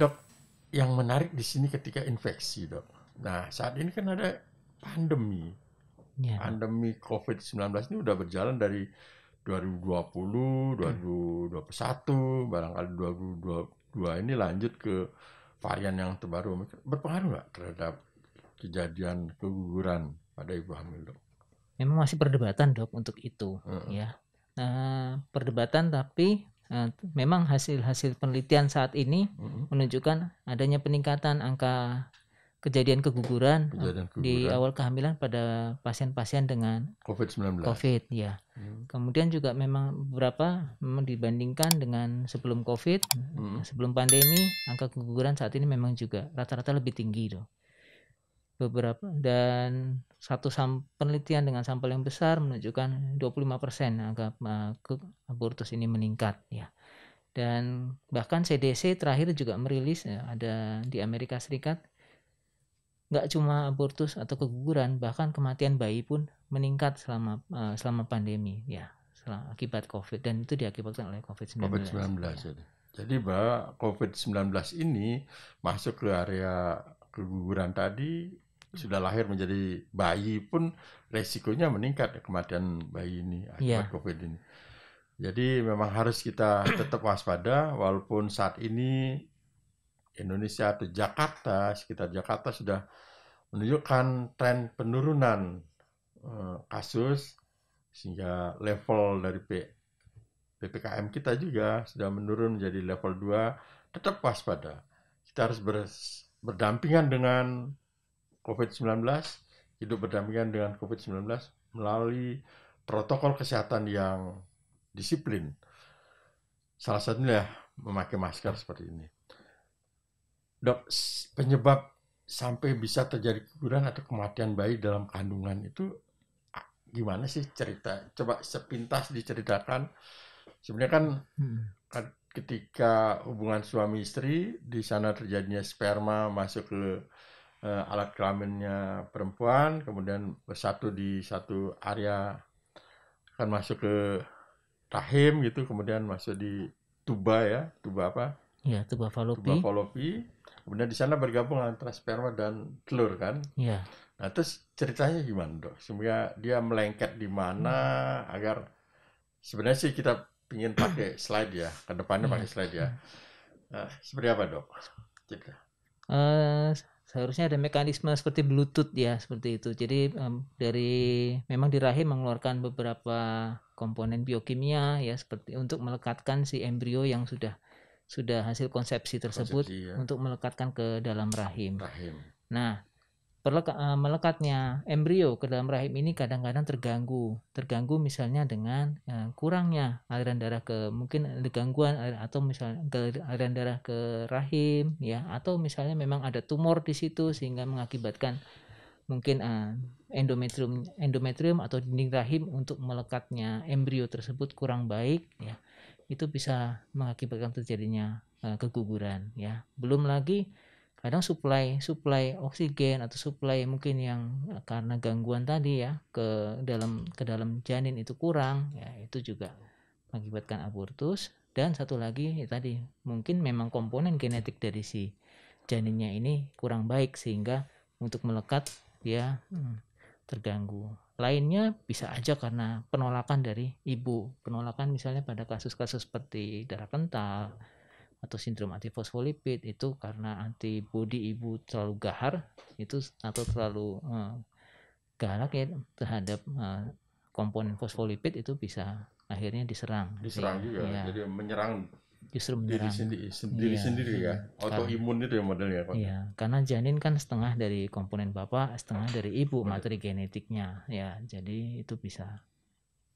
Dok, yang menarik di sini ketika infeksi, Dok. Nah, saat ini kan ada pandemi. Ya, Dok. Pandemi COVID-19 ini udah berjalan dari 2020, 2021, barangkali 2022 ini lanjut ke varian yang terbaru. Berpengaruh nggak terhadap kejadian keguguran pada ibu hamil, Dok? Memang masih perdebatan, Dok, untuk itu, Heeh. ya. Perdebatan, tapi memang hasil penelitian saat ini Heeh. menunjukkan adanya peningkatan angka kejadian keguguran Kejadian di keguguran awal kehamilan pada pasien-pasien dengan COVID-19. COVID, ya. Kemudian juga memang beberapa memang dibandingkan dengan sebelum COVID, sebelum pandemi, angka keguguran saat ini memang juga rata-rata lebih tinggi, Dok. Beberapa dan penelitian dengan sampel yang besar menunjukkan 25% angka abortus ini meningkat, ya. Dan bahkan CDC terakhir juga merilis, ya, ada di Amerika Serikat, nggak cuma abortus atau keguguran, bahkan kematian bayi pun meningkat selama pandemi, ya, akibat COVID, dan itu diakibatkan oleh COVID-19. Ya. Jadi bahwa COVID-19 ini masuk ke area keguguran tadi, sudah lahir menjadi bayi pun resikonya meningkat kematian bayi ini akibat COVID ini. Jadi memang harus kita tetap waspada, walaupun saat ini Indonesia atau Jakarta, sekitar Jakarta sudah menunjukkan tren penurunan kasus, sehingga level dari PPKM kita juga sudah menurun menjadi level 2. Tetap waspada. Kita harus berdampingan dengan COVID-19, hidup berdampingan dengan COVID-19 melalui protokol kesehatan yang disiplin. Salah satunya memakai masker seperti ini. Dok, penyebab sampai bisa terjadi keguguran atau kematian bayi dalam kandungan itu gimana sih cerita? Coba sepintas diceritakan. Sebenarnya kan ketika hubungan suami istri, di sana terjadinya sperma masuk ke alat kelaminnya perempuan, kemudian bersatu di satu area, akan masuk ke rahim gitu, kemudian masuk di tuba ya, tuba apa? Ya, tuba Tuba falopi. falopi. Kemudian di sana bergabung antara sperma dan telur kan? Ya. Nah, terus ceritanya gimana, Dok? Sehingga dia melengket di mana agar sebenarnya sih kita ingin pakai slide ya, ke depannya pakai slide ya. Nah, seperti apa, Dok? Cerita. Seharusnya ada mekanisme seperti Bluetooth, ya, seperti itu. Jadi memang di rahim mengeluarkan beberapa komponen biokimia, ya, seperti untuk melekatkan si embrio yang sudah hasil konsepsi tersebut, Ya. untuk melekatkan ke dalam rahim. Rahim. Nah, melekatnya embrio ke dalam rahim ini kadang-kadang terganggu misalnya dengan kurangnya aliran darah mungkin ada gangguan atau misalnya aliran darah ke rahim, ya, atau misalnya memang ada tumor di situ sehingga mengakibatkan mungkin endometrium atau dinding rahim untuk melekatnya embrio tersebut kurang baik, ya. Itu bisa mengakibatkan terjadinya keguguran, ya. Belum lagi kadang suplai oksigen atau suplai mungkin yang karena gangguan tadi, ya, ke dalam janin itu kurang, ya, itu juga mengakibatkan abortus. Dan satu lagi, ya, tadi mungkin memang komponen genetik dari si janinnya ini kurang baik sehingga untuk melekat dia terganggu. Lainnya bisa aja karena penolakan dari ibu, penolakan misalnya pada kasus-kasus seperti darah kental atau sindrom antifosfolipid, itu karena antibodi ibu terlalu gahar itu atau terlalu galak, ya, terhadap komponen fosfolipid, itu bisa akhirnya diserang juga, ya. jadi menyerang Justru diri menyerang sendiri ya, autoimun itu ya modelnya, Pak. Iya, karena janin kan setengah dari komponen bapak, setengah dari ibu, materi genetiknya, ya, jadi itu bisa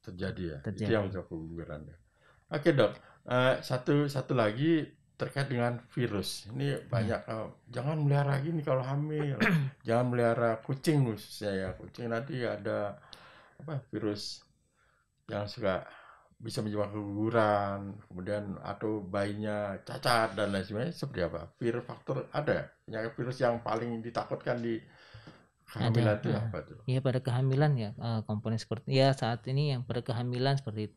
terjadi ya. Itu terjadi. yang menyebabkan keguguran. Oke, Dok. Satu lagi terkait dengan virus. Ini banyak jangan melihara gini kalau hamil. Jangan melihara kucing khususnya ya. Kucing nanti ada virus yang suka bisa menyebabkan keguguran, kemudian atau bayinya cacat dan lain sebagainya. Seperti apa? Virus faktor ada penyakit virus yang paling ditakutkan di kehamilan itu apa tuh? Ya, pada kehamilan, ya, komponen seperti, ya, saat ini yang pada kehamilan seperti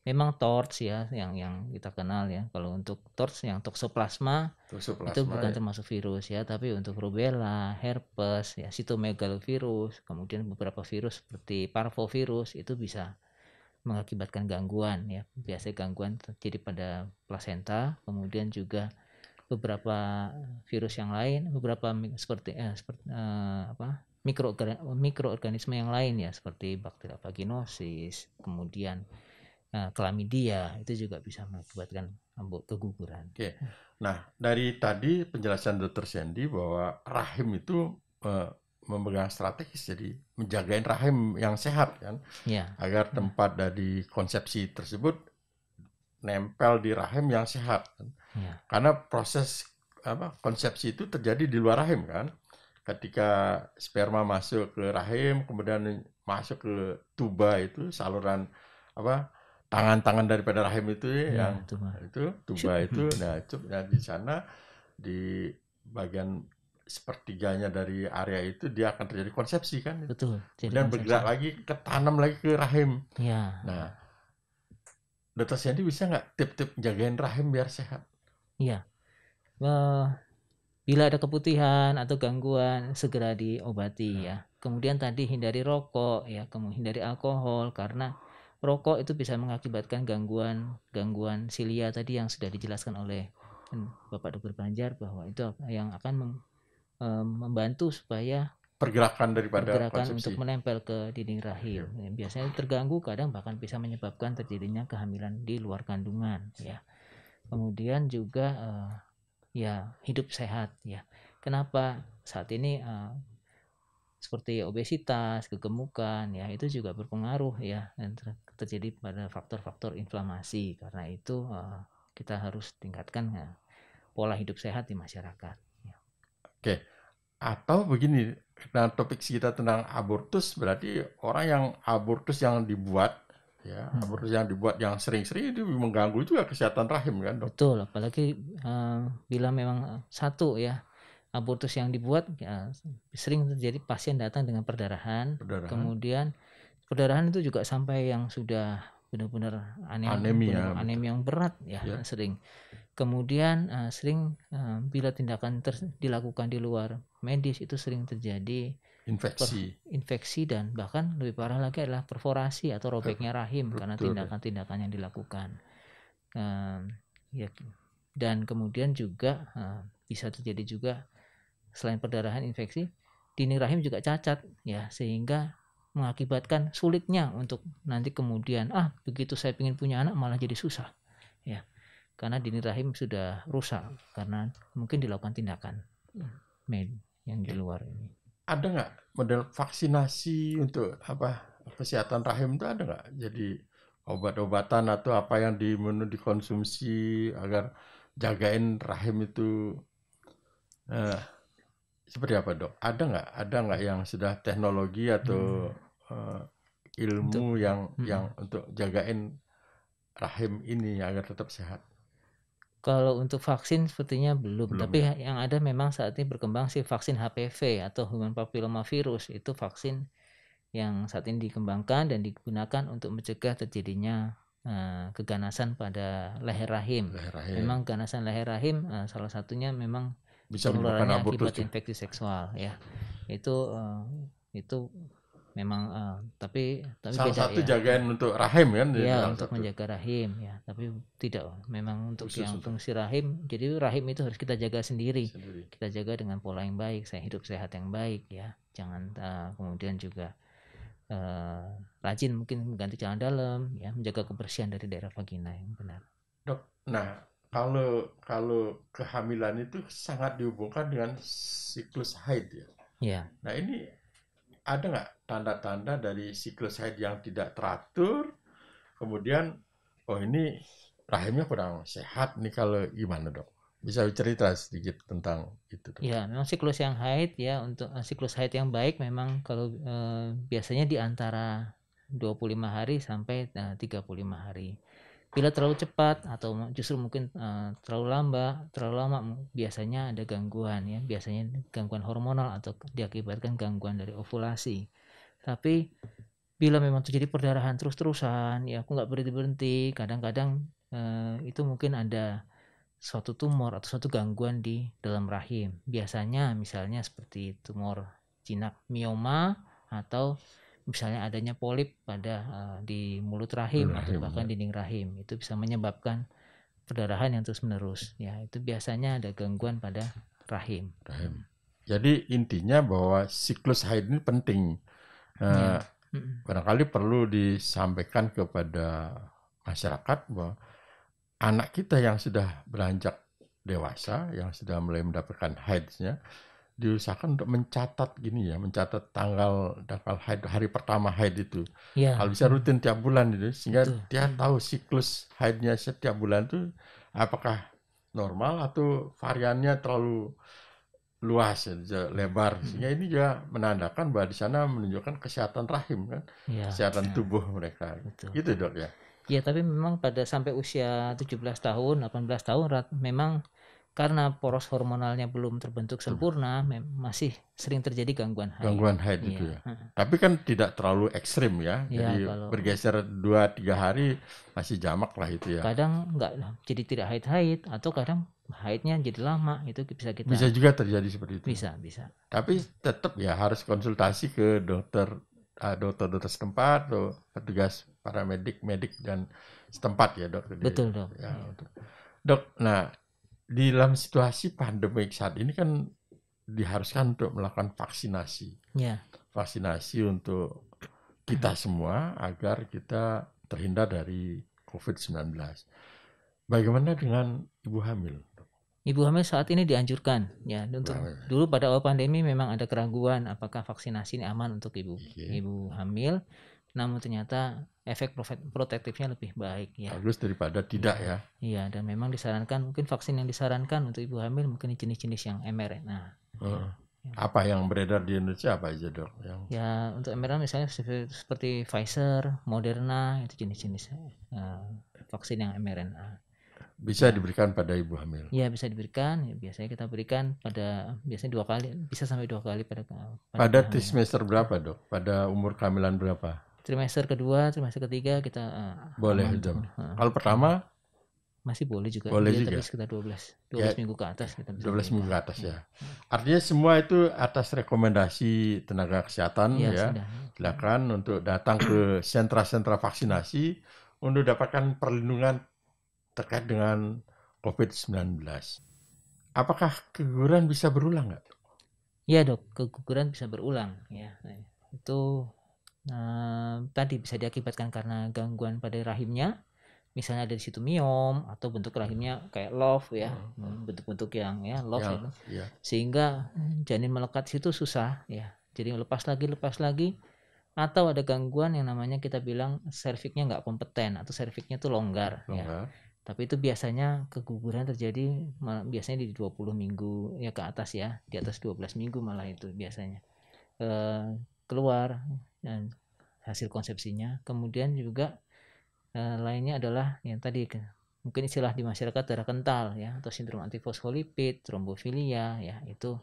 memang TORCH ya yang kita kenal ya. Kalau untuk TORCH yang toksoplasma itu Toksoplasma bukan ya. termasuk virus ya, tapi untuk rubella, herpes, ya sitomegalovirus, kemudian beberapa virus seperti parvovirus itu bisa mengakibatkan gangguan ya. Biasanya gangguan terjadi pada plasenta, kemudian juga beberapa virus yang lain, beberapa seperti mikroorganisme yang lain ya, seperti bakteri vaginosis, kemudian chlamydia itu juga bisa mengakibatkan keguguran. Oke. Nah, dari tadi penjelasan Dr. Sandy bahwa rahim itu memegang strategis, jadi menjagain rahim yang sehat kan, Ya. agar tempat dari konsepsi tersebut nempel di rahim yang sehat kan. Ya. Karena proses konsepsi itu terjadi di luar rahim kan. Ketika sperma masuk ke rahim, kemudian masuk ke tuba itu saluran tangan-tangan daripada rahim itu Ya, yang tuba itu, nah di sana di bagian sepertiganya dari area itu dia akan terjadi konsepsi kan. Betul. Kemudian bergerak lagi, ketanam lagi ke rahim. Ya. Nah, Dr. Sandy bisa nggak tip-tip jagain rahim biar sehat? Iya. Bila ada keputihan atau gangguan, segera diobati ya. Kemudian tadi hindari rokok ya, kemudian hindari alkohol, karena rokok itu bisa mengakibatkan gangguan silia tadi yang sudah dijelaskan oleh Bapak Dr. Banjar, bahwa itu yang akan membantu supaya pergerakan konsepsi untuk menempel ke dinding rahim. Biasanya terganggu, kadang bahkan bisa menyebabkan terjadinya kehamilan di luar kandungan ya. Kemudian juga ya hidup sehat ya. Kenapa saat ini seperti obesitas, kegemukan ya, itu juga berpengaruh ya, dan terjadi pada faktor-faktor inflamasi. Karena itu kita harus tingkatkan pola hidup sehat di masyarakat ya. Oke. Atau begini, nah topik kita tentang abortus, berarti orang yang abortus yang dibuat ya, abortus yang dibuat yang sering-sering itu mengganggu juga kesehatan rahim kan, Dok? Betul, apalagi bila memang satu ya abortus yang dibuat ya, sering terjadi pasien datang dengan perdarahan. Kemudian perdarahan itu juga sampai yang sudah benar-benar anemia yang berat ya, sering. Kemudian sering bila tindakan dilakukan di luar medis itu sering terjadi infeksi dan bahkan lebih parah lagi adalah perforasi atau robeknya rahim karena tindakan-tindakan yang dilakukan. Ya, dan kemudian juga bisa terjadi juga selain perdarahan, infeksi, dinding rahim juga cacat ya, sehingga mengakibatkan sulitnya untuk nanti kemudian begitu saya ingin punya anak malah jadi susah ya, karena dinding rahim sudah rusak karena mungkin dilakukan tindakan yang di luar ini. Ada nggak model vaksinasi untuk kesehatan rahim itu, ada nggak? Jadi obat-obatan atau apa yang dikonsumsi agar jagain rahim itu seperti apa, Dok? Ada nggak yang sudah teknologi atau ilmu yang untuk jagain rahim ini agar tetap sehat? Kalau untuk vaksin sepertinya belum, tapi yang ada memang saat ini berkembang sih vaksin HPV atau human papillomavirus. Itu vaksin yang saat ini dikembangkan dan digunakan untuk mencegah terjadinya keganasan pada leher rahim. Memang keganasan leher rahim salah satunya memang bisa penularannya akibat infeksi seksual ya. Itu memang tapi salah beda satu ya. Jagain untuk rahim kan ya, untuk menjaga rahim ya, tapi tidak memang untuk yang fungsi rahim. Jadi rahim itu harus kita jaga sendiri. Kita jaga dengan pola yang baik, hidup sehat yang baik ya. Jangan kemudian juga rajin mungkin mengganti celana dalam ya, menjaga kebersihan dari daerah vagina yang benar. Dok, nah kalau kehamilan itu sangat dihubungkan dengan siklus haid ya. Ya. Nah ini ada nggak tanda-tanda dari siklus haid yang tidak teratur, kemudian ini rahimnya kurang sehat nih, kalau gimana, Dok? Bisa cerita sedikit tentang itu, Dok? Ya, memang siklus yang haid ya, untuk siklus haid yang baik memang kalau biasanya di antara 25 hari sampai 35 hari. Bila terlalu cepat atau justru mungkin terlalu lama, biasanya ada gangguan ya, biasanya gangguan hormonal atau diakibatkan gangguan dari ovulasi. Tapi bila memang terjadi perdarahan terus-terusan, ya aku nggak berhenti-berhenti, kadang-kadang itu mungkin ada suatu tumor atau suatu gangguan di dalam rahim. Biasanya misalnya seperti tumor jinak mioma atau misalnya adanya polip pada di mulut rahim atau bahkan dinding rahim. Itu bisa menyebabkan perdarahan yang terus-menerus. Ya, itu biasanya ada gangguan pada rahim. Jadi intinya bahwa siklus haid ini penting. Barangkali perlu disampaikan kepada masyarakat bahwa anak kita yang sudah beranjak dewasa, yang sudah mulai mendapatkan haidnya, diusahakan untuk mencatat mencatat tanggal haid, hari pertama haid itu. Ya. Kalau bisa rutin tiap bulan itu, sehingga dia tahu siklus haidnya setiap bulan itu apakah normal atau variannya terlalu luas, lebar, sehingga ini juga menandakan bahwa di sana menunjukkan kesehatan rahim kan, kesehatan tubuh mereka. Gitu Dok ya. Ya, tapi memang pada sampai usia 17 tahun, 18 tahun memang karena poros hormonalnya belum terbentuk sempurna, masih sering terjadi gangguan haid. Gangguan haid itu ya. Tapi kan tidak terlalu ekstrim ya. Jadi bergeser 2-3 hari masih jamak lah itu ya. Kadang enggak, jadi tidak haid-haid atau kadang haidnya jadi lama, itu bisa juga terjadi seperti itu. Bisa. Tapi tetap ya harus konsultasi ke dokter setempat atau petugas paramedik dan setempat ya Dok. Betul Dok. Ya, Dok, nah di dalam situasi pandemik saat ini kan diharuskan untuk melakukan vaksinasi. Ya. Vaksinasi untuk kita semua agar kita terhindar dari COVID-19. Bagaimana dengan ibu hamil? Ibu hamil saat ini dianjurkan ya. Dulu pada awal pandemi memang ada keraguan apakah vaksinasi ini aman untuk ibu hamil. Namun ternyata efek protektifnya lebih baik ya. Bagus daripada tidak ya. Iya, dan memang disarankan, mungkin vaksin yang disarankan untuk ibu hamil mungkin jenis-jenis yang mRNA. Apa yang beredar di Indonesia apa aja Dok? Ya, untuk mRNA misalnya seperti Pfizer, Moderna, itu jenis-jenis vaksin yang mRNA. Bisa diberikan pada ibu hamil? Iya, bisa diberikan. Ya, biasanya kita berikan biasanya 2 kali, bisa sampai 2 kali pada trimester berapa Dok? Pada umur kehamilan berapa? Trimester kedua, trimester ketiga kita boleh Dok. Kalau pertama masih boleh juga. Boleh juga. Tapi sekitar 12 minggu ke atas kita bisa. 12 minggu ke atas ya. Artinya semua itu atas rekomendasi tenaga kesehatan ya. Silakan untuk datang ke sentra-sentra vaksinasi untuk dapatkan perlindungan terkait dengan COVID-19. Apakah keguguran bisa berulang nggak? Ya Dok, keguguran bisa berulang ya. Itu tadi bisa diakibatkan karena gangguan pada rahimnya, misalnya dari situ miom atau bentuk rahimnya kayak love ya, bentuk-bentuk yang love itu, sehingga janin melekat situ susah ya, jadi lepas lagi, atau ada gangguan yang namanya kita bilang serviknya nggak kompeten atau serviknya tuh longgar. Ya. Tapi itu biasanya keguguran terjadi biasanya di 20 minggu ya ke atas ya, di atas 12 minggu malah itu biasanya keluar dan hasil konsepsinya. Kemudian juga lainnya adalah yang tadi mungkin istilah di masyarakat darah kental ya, atau sindrom antifosfolipid, trombofilia ya, itu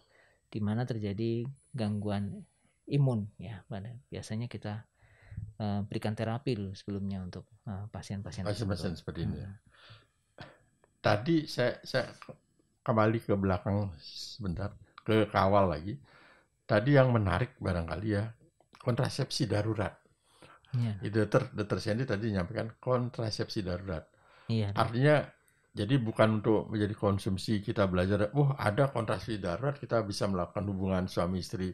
di mana terjadi gangguan imun ya. Biasanya kita berikan terapi dulu sebelumnya untuk pasien-pasien seperti ini ya. Tadi saya kembali ke belakang sebentar, ke awal lagi. Tadi yang menarik barangkali ya, kontrasepsi darurat. Itu Dr. Sandy tadi menyampaikan kontrasepsi darurat. Artinya jadi bukan untuk menjadi konsumsi, kita belajar, ada kontrasepsi darurat, kita bisa melakukan hubungan suami istri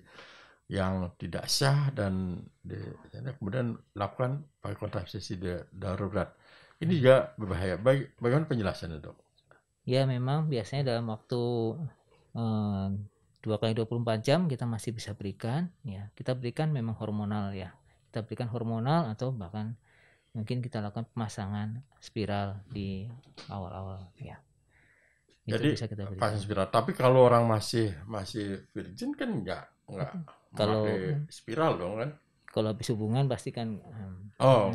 yang tidak sah dan kemudian lakukan pakai kontrasepsi darurat. Ini juga berbahaya. Bagaimana penjelasannya Dok? Ya memang biasanya dalam waktu 2 kali 24 jam kita masih bisa berikan ya. Kita berikan memang hormonal ya. Kita berikan hormonal atau bahkan mungkin kita lakukan pemasangan spiral di awal-awal ya. Itu jadi bisa kita berikan. Pasang spiral. Tapi kalau orang masih virgin kan enggak kalau spiral dong kan? Kalau habis hubungan pasti kan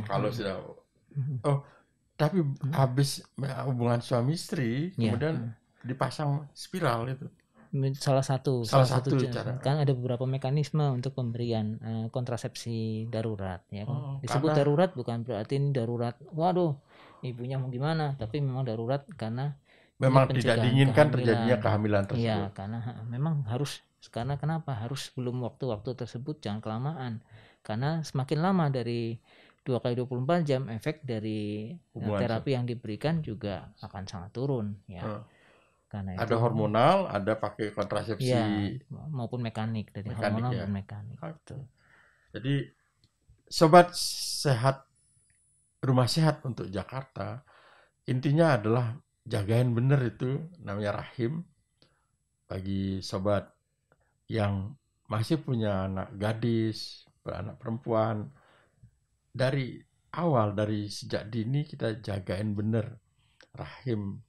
kalau sudah tapi habis hubungan suami istri kemudian dipasang spiral itu. salah satu cara. kan ada beberapa mekanisme untuk pemberian kontrasepsi darurat ya kan. Disebut Karena darurat bukan berarti ini darurat waduh ibunya mau gimana, tapi memang darurat karena ini memang tidak pencegahan diinginkan terjadinya kehamilan. kehamilan tersebut. Iya, karena memang harus, karena kenapa harus sebelum waktu-waktu tersebut, jangan kelamaan. Karena semakin lama dari 2 kali 24 jam, efek dari terapi yang diberikan juga akan sangat turun ya. Karena ada itu, hormonal, ada pakai kontrasepsi ya, maupun mekanik, dari hormonal ya. maupun mekanik. Jadi sobat sehat, rumah sehat untuk Jakarta, intinya adalah jagain bener itu namanya rahim. Bagi sobat yang masih punya anak gadis, anak perempuan, dari awal, dari sejak dini kita jagain bener rahim,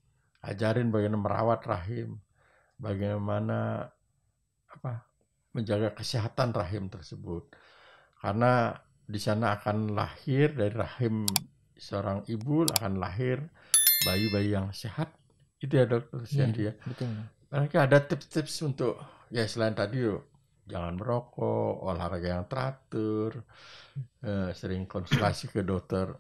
ajarin bagaimana merawat rahim, bagaimana menjaga kesehatan rahim tersebut. Karena di sana akan lahir, dari rahim seorang ibu akan lahir bayi-bayi yang sehat. Itu ya Dokter Sandy ya. Betul. Nanti ada tips-tips untuk ya selain tadi jangan merokok, olahraga yang teratur, sering konsultasi ke dokter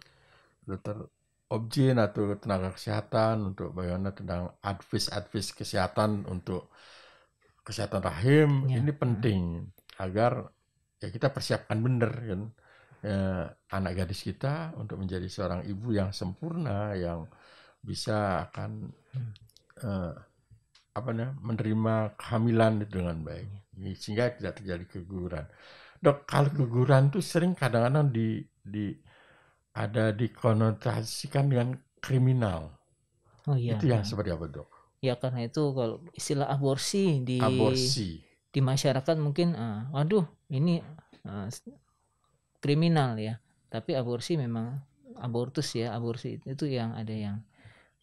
obgyn atau tenaga kesehatan untuk bagaimana tentang advice kesehatan untuk kesehatan rahim. Ini penting agar ya kita persiapkan benar kan anak gadis kita untuk menjadi seorang ibu yang sempurna, yang bisa akan menerima kehamilan dengan baik, sehingga tidak terjadi keguguran. Dok, kalau keguguran itu sering kadang-kadang ada dikonotasikan dengan kriminal. Itu yang seperti apa, Dok? Ya karena itu kalau istilah aborsi di masyarakat mungkin waduh ini kriminal ya. Tapi aborsi memang abortus ya, aborsi itu yang ada yang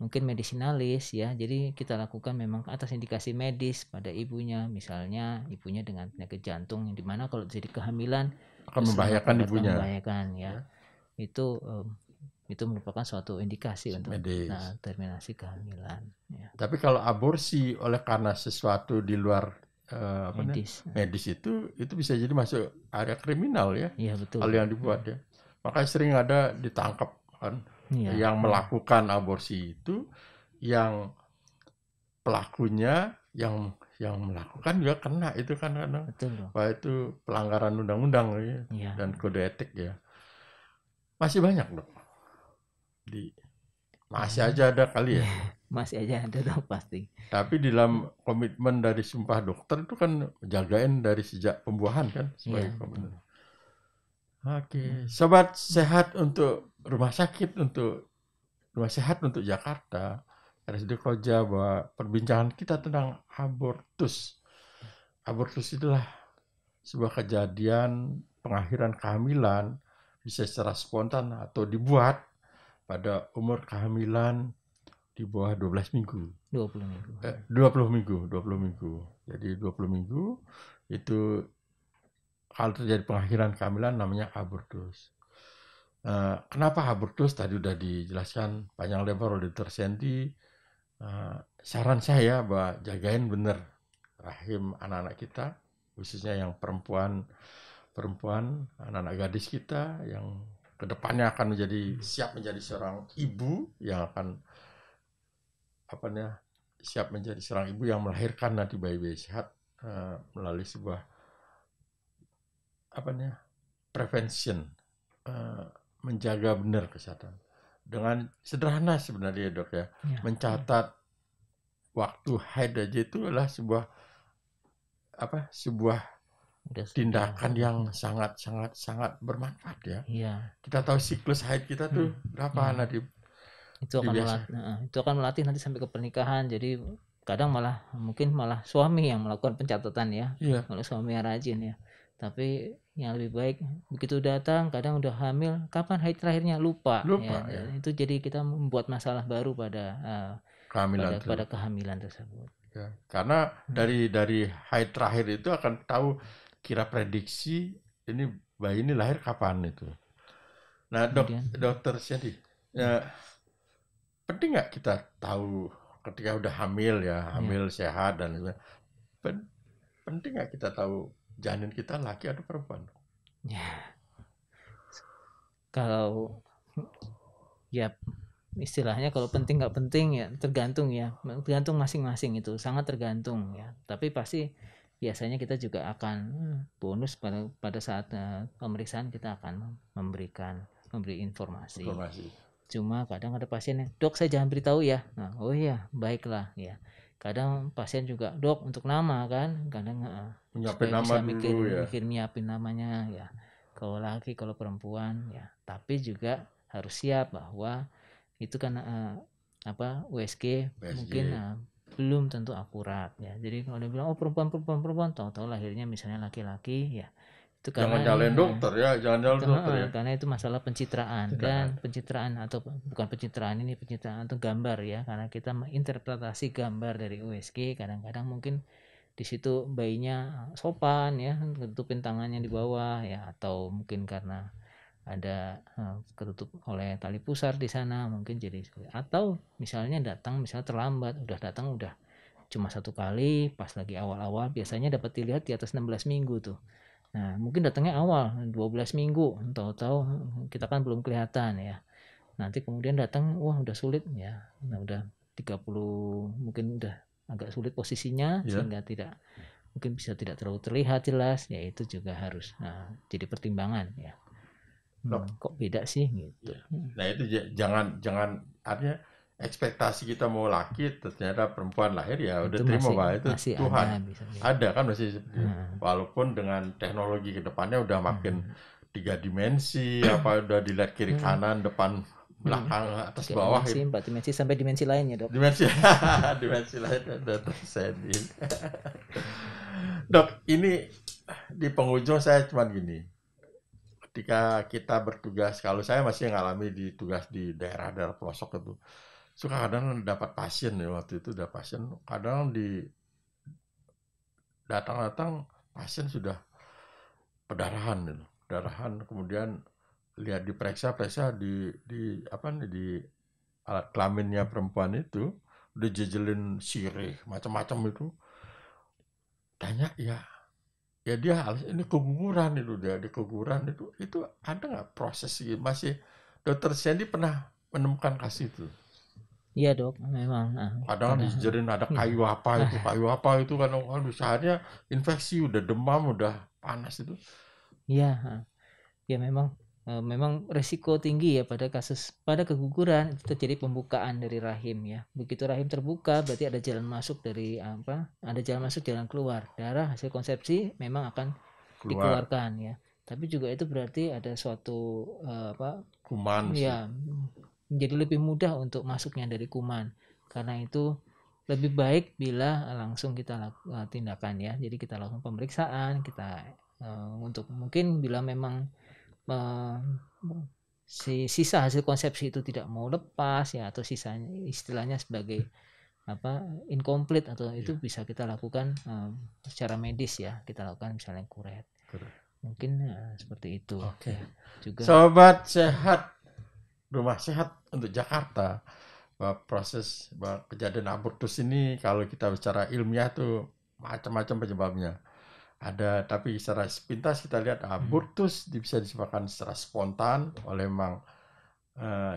mungkin medisinalis ya, jadi kita lakukan memang atas indikasi medis pada ibunya, misalnya ibunya dengan penyakit jantung, yang dimana kalau jadi kehamilan akan membahayakan ibunya, ya. Itu merupakan suatu indikasi untuk terminasi kehamilan ya. Tapi kalau aborsi oleh karena sesuatu di luar medis itu bisa jadi masuk area kriminal ya. Iya betul. Hal yang dibuat ya, makanya sering ada ditangkap kan. Yang melakukan aborsi itu, yang pelakunya yang melakukan juga kena itu kan kadang. Wah, itu pelanggaran undang-undang ya, dan kode etik ya. Masih banyak Dok. Masih aja ada kali ya. Masih aja ada Dok pasti. Tapi di dalam komitmen dari Sumpah Dokter itu kan jagain dari sejak pembuahan kan sebagai komitmen. Oke, sobat sehat untuk rumah sakit, untuk rumah sehat untuk Jakarta, RSUD Koja, bahwa perbincangan kita tentang abortus. Abortus itulah sebuah kejadian pengakhiran kehamilan, bisa secara spontan atau dibuat pada umur kehamilan di bawah 12 minggu. 20 minggu. 20 minggu. Jadi 20 minggu itu kalau terjadi pengakhiran kehamilan namanya abortus. Kenapa abortus tadi udah dijelaskan panjang lebar oleh Dr. Sandy. Saran saya bahwa jagain bener rahim anak-anak kita, khususnya yang perempuan, anak-anak gadis kita yang kedepannya akan siap menjadi seorang ibu yang akan siap menjadi seorang ibu yang melahirkan nanti bayi-bayi sehat melalui sebuah prevention, menjaga benar kesehatan dengan sederhana sebenarnya Dok ya. Mencatat waktu haid aja itu adalah sebuah tindakan yang sangat bermanfaat ya. Kita tahu siklus haid kita tuh berapa Nadib. Itu akan melatih nanti sampai ke pernikahan. Jadi kadang mungkin malah suami yang melakukan pencatatan ya. Kalau suami yang rajin ya. Tapi yang lebih baik begitu datang kadang udah hamil, kapan haid terakhirnya lupa ya. Itu jadi kita membuat masalah baru pada kehamilan tersebut ya. Karena dari haid terakhir itu akan tahu kira prediksi ini bayi ini lahir kapan itu. Nah Dokter Sandy ya, penting nggak kita tahu ketika udah hamil ya, hamil sehat dan penting nggak kita tahu janin kita laki atau perempuan? Ya, kalau ya istilahnya kalau penting nggak penting ya tergantung masing-masing, itu sangat tergantung ya. Tapi pasti biasanya kita juga akan bonus pada saat pemeriksaan, kita akan memberi informasi. Cuma kadang ada pasien yang, dok saya jangan beritahu ya. Nah, oh iya baiklah ya. Kadang pasien juga, dok untuk nama kan, kadang Nyiapin supaya nama bisa dulu ya. mikir nyiapin namanya ya. Kalau laki kalau perempuan ya. Tapi juga harus siap bahwa itu kan USG mungkin belum tentu akurat ya. Jadi kalau dia bilang oh perempuan, tahu-tahu lahirnya misalnya laki-laki ya, itu Jangan karena nyalain dokter ya, jangan nyalain dokter ya. karena itu masalah pencitraan. Dan pencitraan atau bukan pencitraan, ini pencitraan atau gambar ya, karena kita menginterpretasi gambar dari USG, kadang-kadang mungkin di situ bayinya sopan ya, tutupin tangannya di bawah ya, atau mungkin karena ada ketutup oleh tali pusar di sana mungkin, jadi atau misalnya terlambat, udah cuma 1 kali pas lagi awal-awal, biasanya dapat dilihat di atas 16 minggu tuh. Nah mungkin datangnya awal 12 minggu, tahu-tahu kita kan belum kelihatan ya, nanti kemudian datang wah udah sulit ya, nah udah 30 mungkin udah agak sulit posisinya sehingga mungkin bisa tidak terlalu terlihat jelas ya, itu juga harus jadi pertimbangan ya. Kok beda sih gitu. Nah itu jangan artinya ekspektasi kita mau laki ternyata perempuan lahir ya udah terima Pak, itu masih Tuhan ada kan masih seperti walaupun dengan teknologi kedepannya udah makin 3 dimensi apa udah dilihat kiri kanan depan belakang atas bawah dimensi, 4 dimensi sampai dimensi lain ya dok. Dimensi lain udah tersedia. Dok, ini di penghujung saya cuman gini. Ketika kita bertugas, kalau saya masih ngalami di tugas di daerah-daerah pelosok itu, suka kadang dapat pasien ya, waktu itu ada pasien, kadang datang pasien sudah pendarahan gitu. Pendarahan, kemudian lihat diperiksa di alat kelaminnya perempuan itu udah jejelin sirih macam-macam itu, tanya ya dia ini keguguran itu, dia keguguran itu ada nggak proses masih dokter Sandy pernah menemukan kasus itu? Iya dok, memang kadang dijejerin ada kayu apa itu kan, aduh saatnya infeksi udah demam udah panas itu. Iya ya, memang resiko tinggi ya pada keguguran itu terjadi pembukaan dari rahim ya. Begitu rahim terbuka berarti ada jalan masuk jalan keluar. Darah hasil konsepsi memang akan dikeluarkan ya. Tapi juga itu berarti ada suatu kuman ya, menjadi lebih mudah untuk masuknya dari kuman. Karena itu lebih baik bila langsung kita lakukan tindakan ya. Jadi kita lakukan pemeriksaan, kita untuk mungkin bila memang sisa hasil konsepsi itu tidak mau lepas ya, atau sisanya istilahnya sebagai incomplete atau itu bisa kita lakukan secara medis ya, kita lakukan misalnya kuret. Mungkin seperti itu. Oke. Ya, juga. Sobat sehat, rumah sehat untuk Jakarta, proses kejadian abortus ini kalau kita bicara ilmiah tuh macam-macam penyebabnya. Ada, tapi secara sepintas kita lihat abortus bisa disebabkan secara spontan oleh memang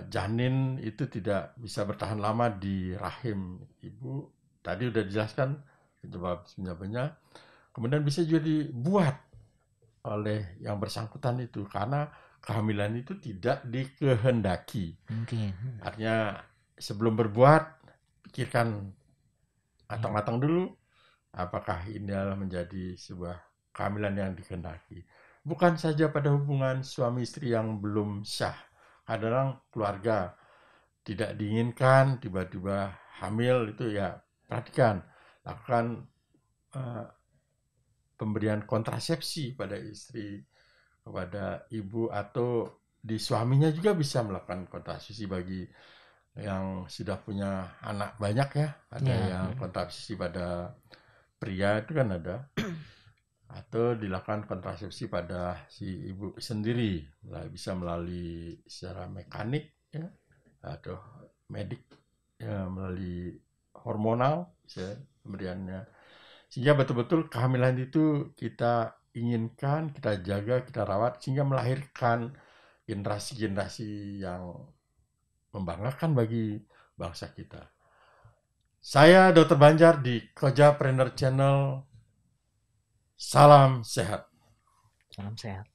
janin itu tidak bisa bertahan lama di rahim ibu. Tadi udah dijelaskan penyebabnya. Kemudian bisa juga dibuat oleh yang bersangkutan itu karena kehamilan itu tidak dikehendaki. Artinya sebelum berbuat pikirkan matang-matang dulu. Apakah ini adalah menjadi sebuah kehamilan yang dikehendaki? Bukan saja pada hubungan suami istri yang belum sah. Kadang keluarga tidak diinginkan, tiba-tiba hamil itu ya perhatikan. Lakukan pemberian kontrasepsi pada istri, kepada ibu, atau di suaminya juga bisa melakukan kontrasepsi bagi yang sudah punya anak banyak ya. Ada yang kontrasepsi pada pria itu kan ada, atau dilakukan kontrasepsi pada si ibu sendiri, bisa melalui secara mekanik ya, atau medik ya, melalui hormonal bisa pemberiannya Sehingga betul-betul kehamilan itu kita inginkan, kita jaga, kita rawat, sehingga melahirkan generasi-generasi yang membanggakan bagi bangsa kita. Saya Dr. Banjar di Kojapreneur Channel. Salam sehat. Salam sehat.